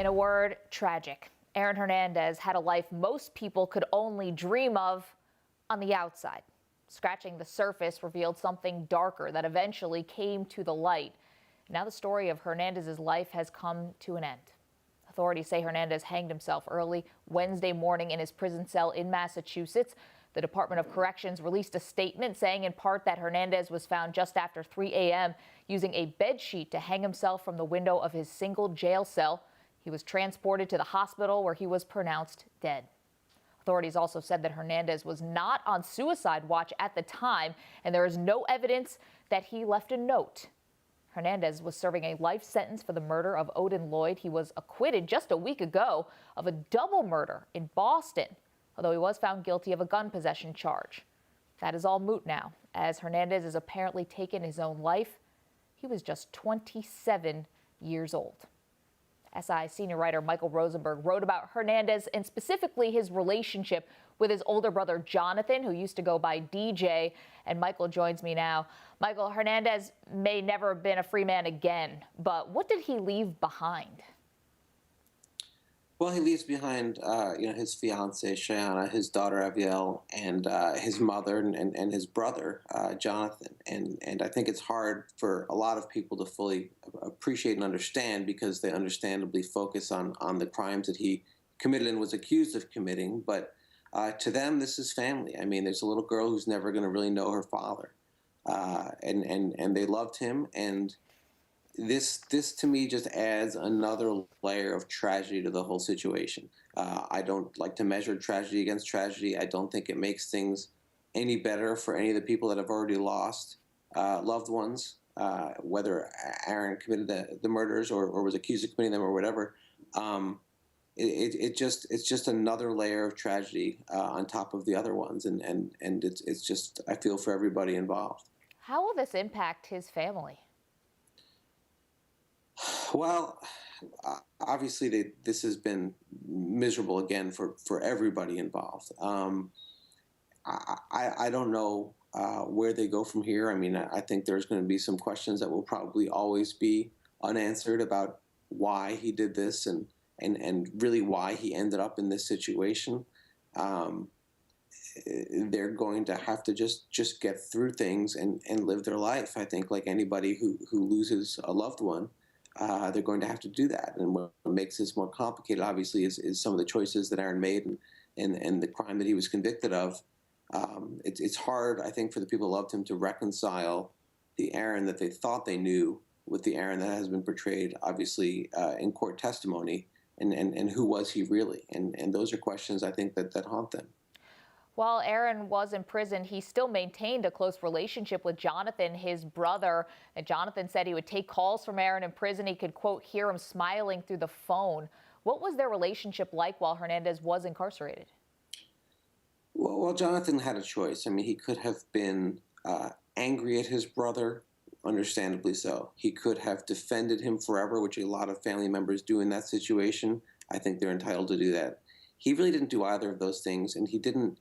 In a word, tragic. Aaron Hernandez had a life most people could only dream of on the outside. Scratching the surface revealed something darker that eventually came to the light. Now the story of Hernandez's life has come to an end. Authorities say Hernandez hanged himself early Wednesday morning in his prison cell in Massachusetts. The Department of Corrections released a statement saying in part that Hernandez was found just after 3 a.m. using a bed sheet to hang himself from the window of his single jail cell. He was transported to the hospital where he was pronounced dead. Authorities also said that Hernandez was not on suicide watch at the time, and there is no evidence that he left a note. Hernandez was serving a life sentence for the murder of Odin Lloyd. He was acquitted just a week ago of a double murder in Boston, although he was found guilty of a gun possession charge. That is all moot now, as Hernandez has apparently taken his own life. He was just 27 years old. SI senior writer Michael Rosenberg wrote about Hernandez and specifically his relationship with his older brother Jonathan, who used to go by DJ. And Michael joins me now. Michael, Hernandez may never have been a free man again, but what did he leave behind? Well, he leaves behind, his fiancée, Shayana, his daughter, Aviel, and his mother and his brother, Jonathan. And I think it's hard for a lot of people to fully appreciate and understand because they understandably focus on the crimes that he committed and was accused of committing. But to them, this is family. I mean, there's a little girl who's never going to really know her father. And they loved him. And this to me just adds another layer of tragedy to the whole situation. I don't like to measure tragedy against tragedy. I don't think it makes things any better for any of the people that have already lost loved ones, whether Aaron committed the murders or was accused of committing them or whatever. It's just another layer of tragedy on top of the other ones, and it's just, I feel for everybody involved. How will this impact his family? Well, obviously, this has been miserable again for everybody involved. I don't know where they go from here. I mean, I think there's going to be some questions that will probably always be unanswered about why he did this and really why he ended up in this situation. They're going to have to just get through things and live their life. I think like anybody who loses a loved one, they're going to have to do that. And what makes this more complicated, obviously, is some of the choices that Aaron made and the crime that he was convicted of. It's hard, I think, for the people who loved him to reconcile the Aaron that they thought they knew with the Aaron that has been portrayed, obviously, in court testimony, and who was he really? And those are questions, I think, that haunt them. While Aaron was in prison, he still maintained a close relationship with Jonathan, his brother. And Jonathan said he would take calls from Aaron in prison. He could, quote, hear him smiling through the phone. What was their relationship like while Hernandez was incarcerated? Well, Jonathan had a choice. I mean, he could have been angry at his brother, understandably so. He could have defended him forever, which a lot of family members do in that situation. I think they're entitled to do that. He really didn't do either of those things, and he didn't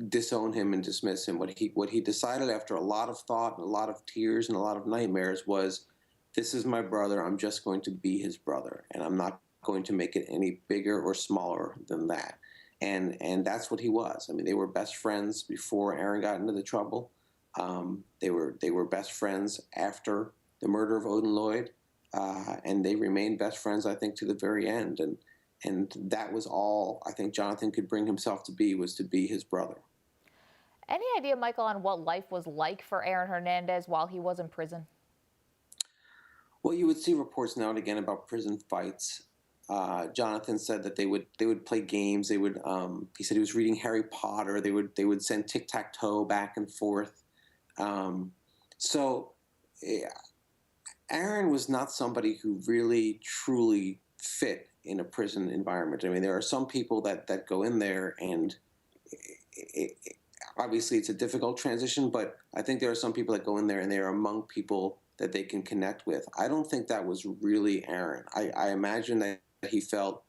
disown him and dismiss him. What he decided after a lot of thought and a lot of tears and a lot of nightmares was, this is my brother. I'm just going to be his brother, and I'm not going to make it any bigger or smaller than that. And that's what he was. I mean, they were best friends before Aaron got into the trouble. They were best friends after the murder of Odin Lloyd, and they remained best friends, I think, to the very end. And that was all I think Jonathan could bring himself to be, was to be his brother. Any idea, Michael, on what life was like for Aaron Hernandez while he was in prison? Well, you would see reports now and again about prison fights. Jonathan said that they would play games. They would. He said he was reading Harry Potter. They would send tic-tac-toe back and forth. Aaron was not somebody who really truly fit in a prison environment. I mean, there are some people that go in there, and obviously it's a difficult transition, but I think there are some people that go in there and they are among people that they can connect with. I don't think that was really Aaron. I imagine that he felt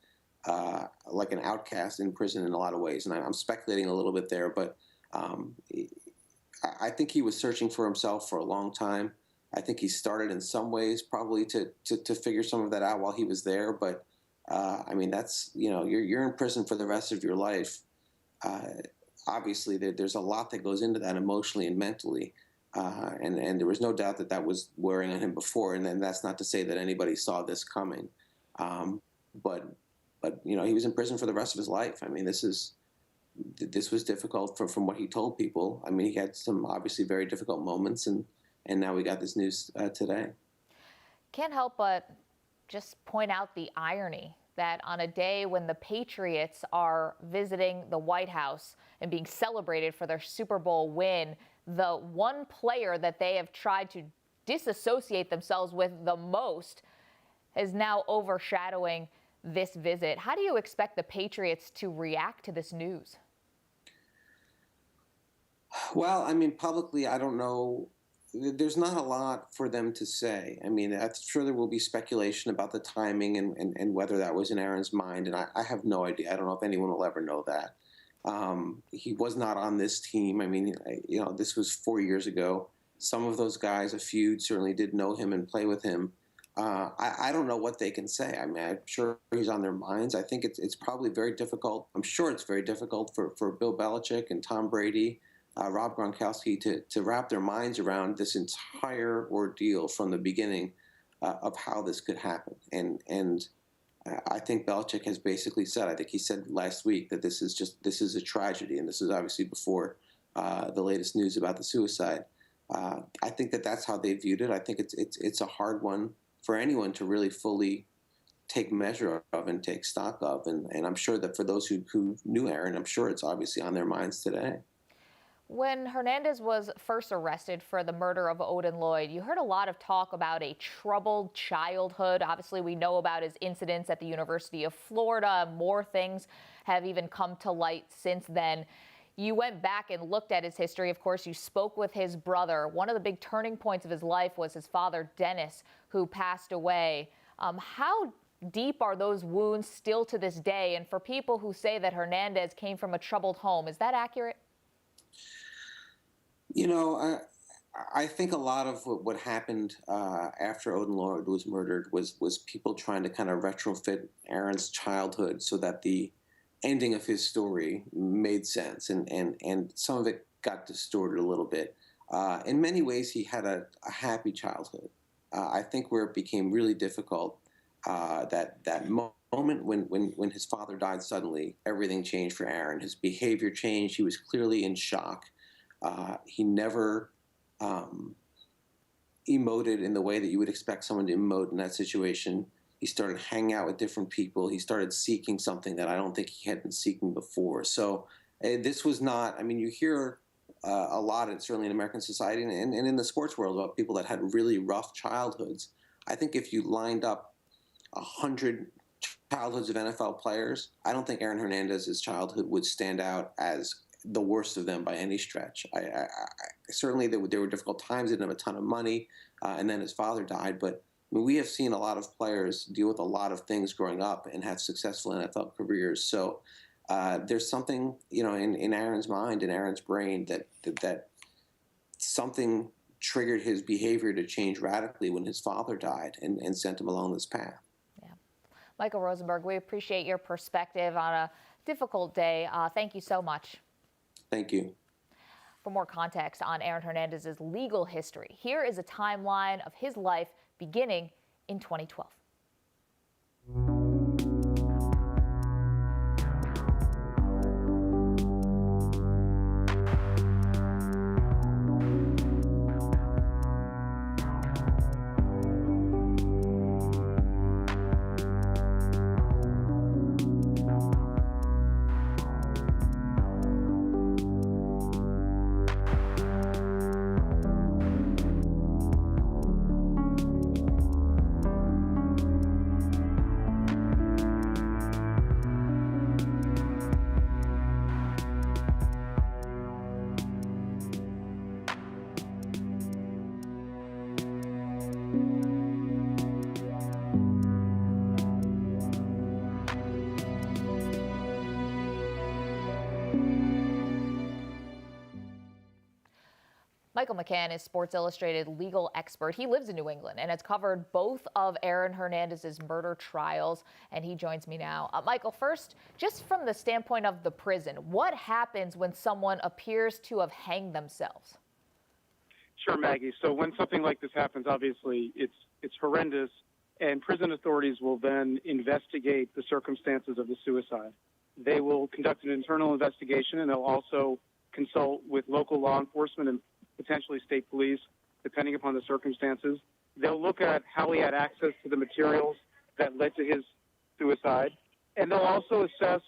like an outcast in prison in a lot of ways, and I'm speculating a little bit there, but I think he was searching for himself for a long time. I think he started in some ways probably to figure some of that out while he was there, but I mean, that's, you're in prison for the rest of your life. Uh, Obviously, there's a lot that goes into that emotionally and mentally. And there was no doubt that that was wearing on him before. And then that's not to say that anybody saw this coming. Um, but, he was in prison for the rest of his life. I mean, this was difficult from what he told people. I mean, he had some obviously very difficult moments, and now we got this news today. Can't help but just point out the irony that on a day when the Patriots are visiting the White House and being celebrated for their Super Bowl win, the one player that they have tried to disassociate themselves with the most is now overshadowing this visit. How do you expect the Patriots to react to this news? Well, I mean, publicly, I don't know. There's not a lot for them to say. I mean, I'm sure there will be speculation about the timing and whether that was in Aaron's mind, and I have no idea. I don't know if anyone will ever know that. He was not on this team. I mean, this was 4 years ago. Some of those guys, a few, certainly did know him and play with him. I don't know what they can say. I mean, I'm sure he's on their minds. I think it's probably very difficult. I'm sure it's very difficult for Bill Belichick and Tom Brady, Rob Gronkowski to wrap their minds around this entire ordeal from the beginning of how this could happen. And I think Belichick has basically said, I think he said last week that this is a tragedy, and this is obviously before the latest news about the suicide. I think that's how they viewed it. I think it's a hard one for anyone to really fully take measure of and take stock of. And I'm sure that for those who knew Aaron, I'm sure it's obviously on their minds today. When Hernandez was first arrested for the murder of Odin Lloyd, you heard a lot of talk about a troubled childhood. Obviously, we know about his incidents at the University of Florida. More things have even come to light since then. You went back and looked at his history. Of course, you spoke with his brother. One of the big turning points of his life was his father, Dennis, who passed away. How deep are those wounds still to this day? And for people who say that Hernandez came from a troubled home, is that accurate? I think a lot of what happened after Odin Lloyd was murdered was people trying to kind of retrofit Aaron's childhood so that the ending of his story made sense, and some of it got distorted a little bit. In many ways, he had a happy childhood. I think where it became really difficult, that moment when his father died suddenly, everything changed for Aaron. His behavior changed. He was clearly in shock. He never emoted in the way that you would expect someone to emote in that situation. He started hanging out with different people. He started seeking something that I don't think he had been seeking before. So this was not, I mean, you hear a lot, certainly in American society and in the sports world, about people that had really rough childhoods. I think if you lined up 100 childhoods of NFL players, I don't think Aaron Hernandez's childhood would stand out as the worst of them by any stretch. Certainly there were difficult times. He didn't have a ton of money, and then his father died. But I mean, we have seen a lot of players deal with a lot of things growing up and have successful NFL careers. So there's something, in Aaron's mind, in Aaron's brain, that something triggered his behavior to change radically when his father died and sent him along this path. Yeah. Michael Rosenberg, we appreciate your perspective on a difficult day. Thank you so much. Thank you. For more context on Aaron Hernandez's legal history, here is a timeline of his life beginning in 2012. Michael Mcann is Sports Illustrated legal expert. He lives in New England and has covered both of Aaron Hernandez's murder trials, and he joins me now. Michael, first, just from the standpoint of the prison, what happens when someone appears to have hanged themselves? Sure, Maggie. So when something like this happens, obviously it's horrendous, and prison authorities will then investigate the circumstances of the suicide. They will conduct an internal investigation, and they'll also consult with local law enforcement and potentially state police, depending upon the circumstances. They'll look at how he had access to the materials that led to his suicide, and they'll also assess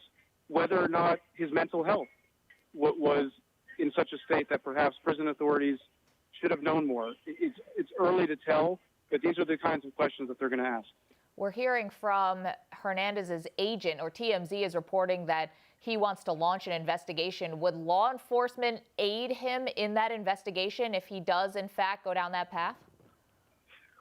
whether or not his mental health was in such a state that perhaps prison authorities should have known more. It's early to tell, but these are the kinds of questions that they're going to ask. We're hearing from Hernandez's agent, or TMZ is reporting that he wants to launch an investigation. Would law enforcement aid him in that investigation if he does, in fact, go down that path?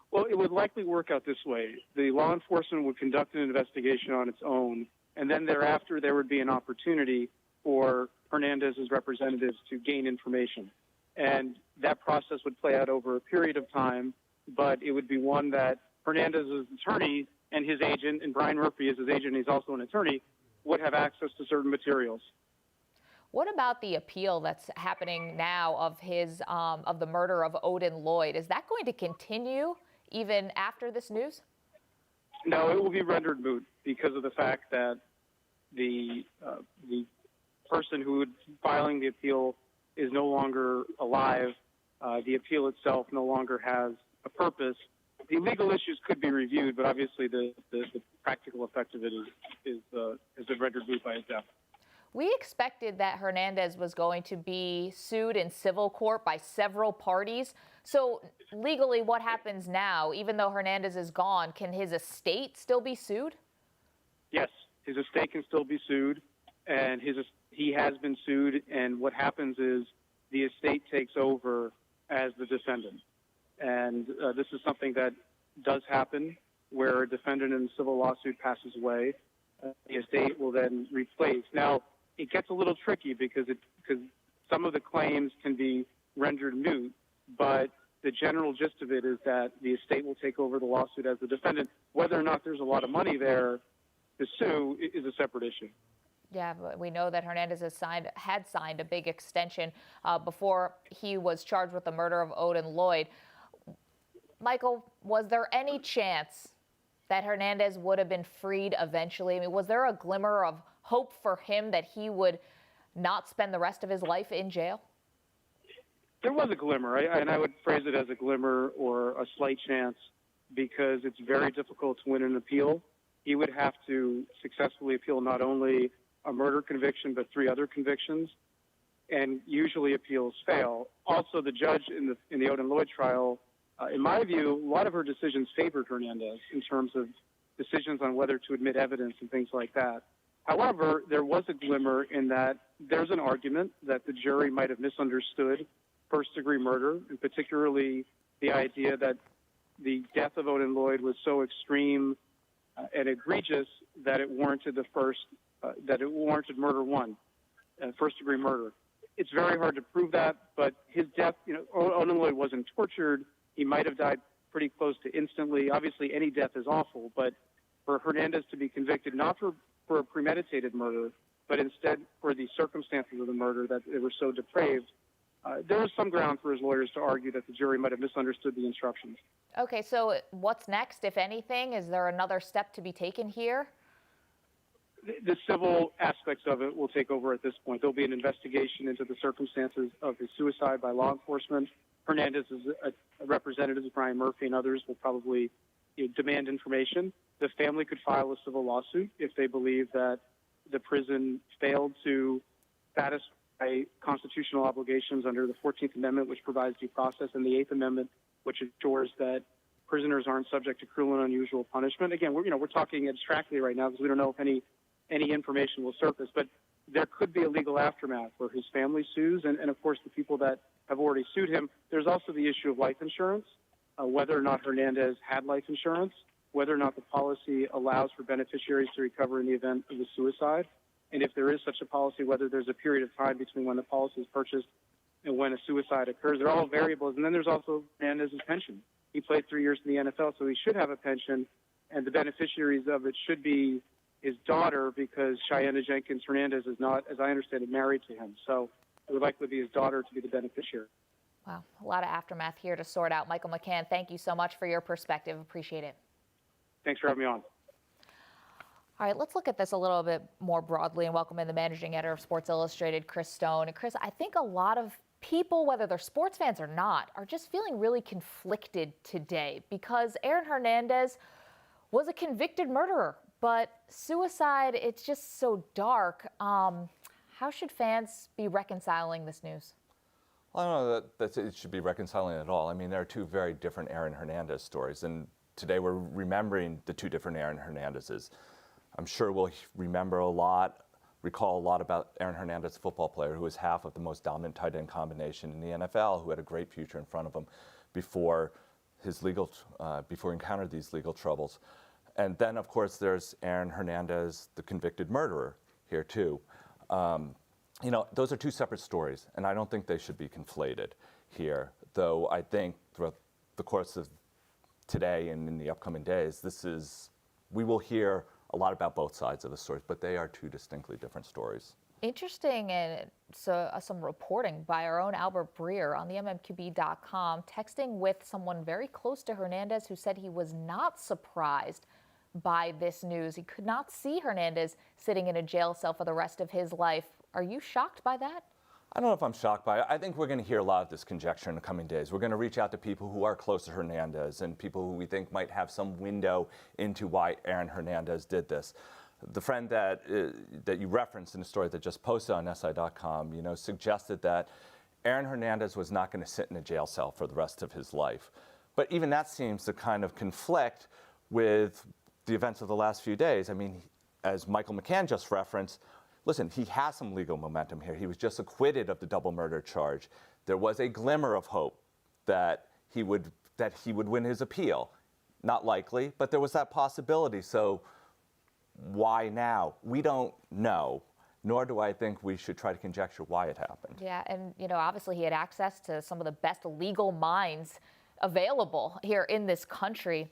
Well, it would likely work out this way. The law enforcement would conduct an investigation on its own, and then thereafter there would be an opportunity for Hernandez's representatives to gain information. And that process would play out over a period of time, but it would be one that Hernandez's attorney and his agent, and Brian Murphy is his agent, he's also an attorney, would have access to certain materials. What about the appeal that's happening now of of the murder of Odin Lloyd? Is that going to continue even after this news? No, it will be rendered moot because of the fact that the person who is filing the appeal is no longer alive. The appeal itself no longer has a purpose. The legal issues could be reviewed, but obviously the practical effect of it is been rendered moot by his death. We expected that Hernandez was going to be sued in civil court by several parties. So legally, what happens now? Even though Hernandez is gone, can his estate still be sued? Yes, his estate can still be sued, and he has been sued. And what happens is the estate takes over as the defendant. And this is something that does happen where a defendant in a civil lawsuit passes away. The estate will then replace. Now, it gets a little tricky because some of the claims can be rendered moot, but the general gist of it is that the estate will take over the lawsuit as the defendant. Whether or not there's a lot of money there to sue is a separate issue. Yeah, but we know that Hernandez had signed a big extension before he was charged with the murder of Odin Lloyd. Michael, was there any chance that Hernandez would have been freed eventually? I mean, was there a glimmer of hope for him that he would not spend the rest of his life in jail? There was a glimmer, and I would phrase it as a glimmer or a slight chance because it's very difficult to win an appeal. He would have to successfully appeal not only a murder conviction, but 3 other convictions, and usually appeals fail. Also, the judge in the Odin Lloyd trial, in my view, a lot of her decisions favored Hernandez in terms of decisions on whether to admit evidence and things like that. However, there was a glimmer in that there's an argument that the jury might have misunderstood first-degree murder, and particularly the idea that the death of Odin Lloyd was so extreme and egregious that it warranted murder 1, first-degree murder. It's very hard to prove that, but his death, Odin Lloyd wasn't tortured. He might have died pretty close to instantly. Obviously, any death is awful, but for Hernandez to be convicted not for a premeditated murder, but instead for the circumstances of the murder, that they were so depraved, there was some ground for his lawyers to argue that the jury might have misunderstood the instructions. Okay, so what's next, if anything? Is there another step to be taken here? The civil aspects of it will take over at this point. There'll be an investigation into the circumstances of his suicide by law enforcement. Hernandez's representatives, Brian Murphy and others, will probably demand information. The family could file a civil lawsuit if they believe that the prison failed to satisfy constitutional obligations under the 14th Amendment, which provides due process, and the 8th Amendment, which ensures that prisoners aren't subject to cruel and unusual punishment. Again, we're talking abstractly right now because we don't know if any information will surface, but there could be a legal aftermath where his family sues, and of course the people that have already sued him. There's also the issue of life insurance, whether or not Hernandez had life insurance, whether or not the policy allows for beneficiaries to recover in the event of a suicide, and if there is such a policy, whether there's a period of time between when the policy is purchased and when a suicide occurs. They're all variables. And then there's also Hernandez's pension. He played 3 years in the NFL, so he should have a pension, and the beneficiaries of it should be his daughter, because Cheyenne Jenkins Hernandez is not, as I understand it, married to him. So it would likely be his daughter to be the beneficiary. Wow, a lot of aftermath here to sort out. Michael Mcann, thank you so much for your perspective. Appreciate it. Thanks for having me on. All right, let's look at this a little bit more broadly and welcome in the managing editor of Sports Illustrated, Chris Stone. And Chris, I think a lot of people, whether they're sports fans or not, are just feeling really conflicted today because Aaron Hernandez was a convicted murderer, but suicide, it's just so dark. How should fans be reconciling this news? Well, I don't know that it should be reconciling at all. I mean, there are two very different Aaron Hernandez stories, and today we're remembering the two different Aaron Hernandezes. I'm sure we'll recall a lot about Aaron Hernandez, football player who was half of the most dominant tight end combination in the NFL, who had a great future in front of him before he encountered these legal troubles. And then, of course, there's Aaron Hernandez, the convicted murderer, here too. You know, those are two separate stories, and I don't think they should be conflated here. Though I think throughout the course of today and in the upcoming days, we will hear a lot about both sides of the stories, but they are two distinctly different stories. Interesting, and so some reporting by our own Albert Breer on the mmqb.com, texting with someone very close to Hernandez who said he was not surprised by this news. He could not see Hernandez sitting in a jail cell for the rest of his life. Are you shocked by that? I don't know if I'm shocked by it. I think we're going to hear a lot of this conjecture in the coming days. We're going to reach out to people who are close to Hernandez and people who we think might have some window into why Aaron Hernandez did this. The friend that you referenced in the story that just posted on SI.com, suggested that Aaron Hernandez was not going to sit in a jail cell for the rest of his life. But even that seems to kind of conflict with the events of the last few days. I mean, as Michael Mcann just referenced, listen, he has some legal momentum here. He was just acquitted of the double murder charge. There was a glimmer of hope that he would win his appeal. Not likely, but there was that possibility. So why now? We don't know, nor do I think we should try to conjecture why it happened. Yeah, and obviously he had access to some of the best legal minds available here in this country.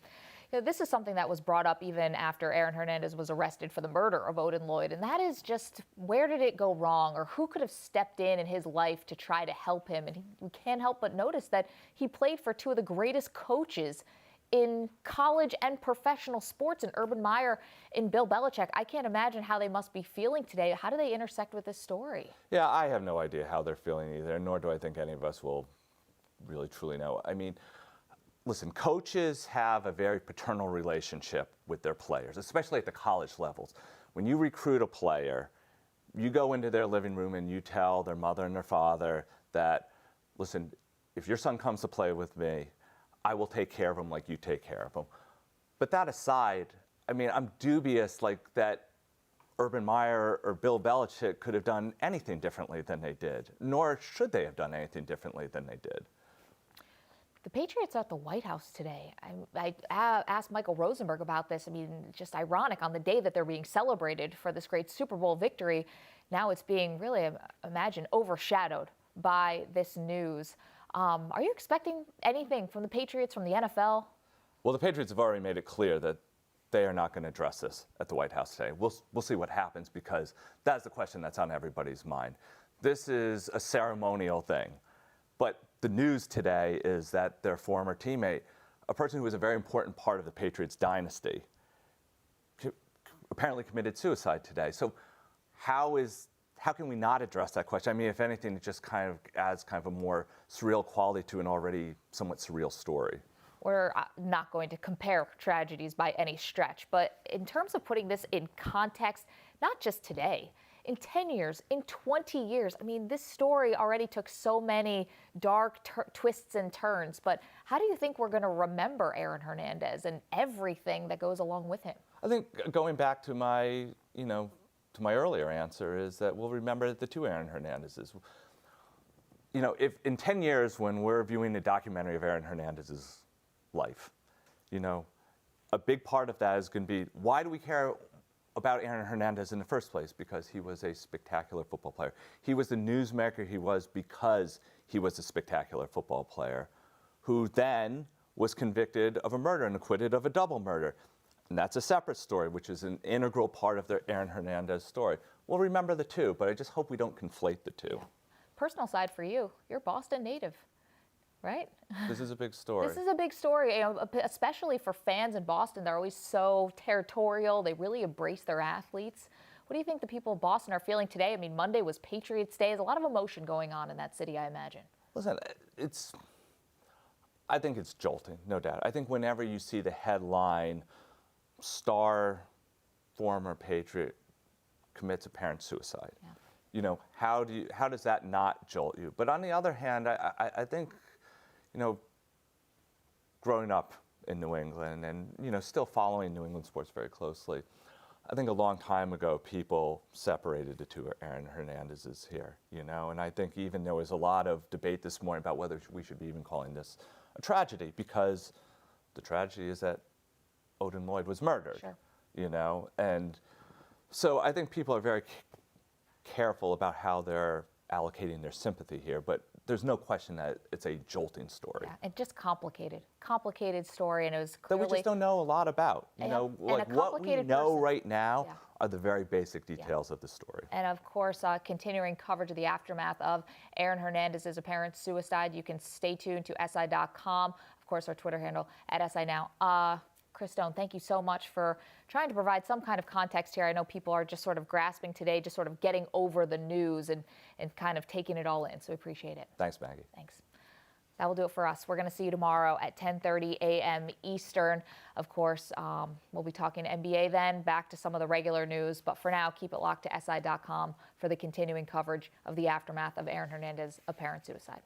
This is something that was brought up even after Aaron Hernandez was arrested for the murder of Odin Lloyd, and that is just, where did it go wrong, or who could have stepped in his life to try to help him? And we can't help but notice that he played for two of the greatest coaches in college and professional sports, in Urban Meyer and Bill Belichick. I can't imagine how they must be feeling today. How do they intersect with this story? Yeah, I have no idea how they're feeling either, nor do I think any of us will really truly know. I mean, listen, coaches have a very paternal relationship with their players, especially at the college levels. When you recruit a player, you go into their living room and you tell their mother and their father that, listen, if your son comes to play with me, I will take care of him like you take care of him. But that aside, I mean, I'm dubious that Urban Meyer or Bill Belichick could have done anything differently than they did, nor should they have done anything differently than they did. The Patriots are at the White House today. I asked Michael Rosenberg about this. I mean, just ironic, on the day that they're being celebrated for this great Super Bowl victory, now it's being really, imagine, overshadowed by this news. Are you expecting anything from the Patriots, from the NFL? Well, the Patriots have already made it clear that they are not going to address this at the White House today. We'll see what happens, because that's the question that's on everybody's mind. This is a ceremonial thing. But the news today is that their former teammate, a person who was a very important part of the Patriots dynasty, apparently committed suicide today. So how can we not address that question? I mean, if anything, it just kind of adds kind of a more surreal quality to an already somewhat surreal story. We're not going to compare tragedies by any stretch, but in terms of putting this in context, not just today, in 10 years, in 20 years, I mean, this story already took so many dark twists and turns, but how do you think we're going to remember Aaron Hernandez and everything that goes along with him? I think going back to my earlier answer is that we'll remember the two Aaron Hernandezes. If in 10 years, when we're viewing the documentary of Aaron Hernandez's life, a big part of that is going to be, why do we care about Aaron Hernandez in the first place? Because he was a spectacular football player. He was the newsmaker he was because he was a spectacular football player who then was convicted of a murder and acquitted of a double murder. And that's a separate story, which is an integral part of the Aaron Hernandez story. We'll remember the two, but I just hope we don't conflate the two. Yeah. Personal side for you, you're a Boston native, right? This is a big story. This is a big story, especially for fans in Boston. They're always so territorial. They really embrace their athletes. What do you think the people of Boston are feeling today? I mean, Monday was Patriots Day. There's a lot of emotion going on in that city, I imagine. Listen, I think it's jolting, no doubt. I think whenever you see the headline, star former Patriot commits apparent suicide, how does that not jolt you? But on the other hand, I think, growing up in New England and, still following New England sports very closely, I think a long time ago, people separated the two Aaron Hernandez's here, and I think even there was a lot of debate this morning about whether we should be even calling this a tragedy, because the tragedy is that Odin Lloyd was murdered, Sure. And so I think people are very careful about how they're allocating their sympathy here, but there's no question that it's a jolting story. Yeah, and just complicated story, and it was That clearly... we just don't know a lot about. What we know right now are the very basic details of the story. And of course, continuing coverage of the aftermath of Aaron Hernandez's apparent suicide. You can stay tuned to SI.com. Of course, our Twitter handle at SI Now. Chris Stone, thank you so much for trying to provide some kind of context here. I know people are just sort of grasping today, just sort of getting over the news and kind of taking it all in. So we appreciate it. Thanks, Maggie. Thanks. That will do it for us. We're going to see you tomorrow at 10:30 a.m. Eastern. Of course, we'll be talking NBA then, back to some of the regular news. But for now, keep it locked to SI.com for the continuing coverage of the aftermath of Aaron Hernandez's apparent suicide.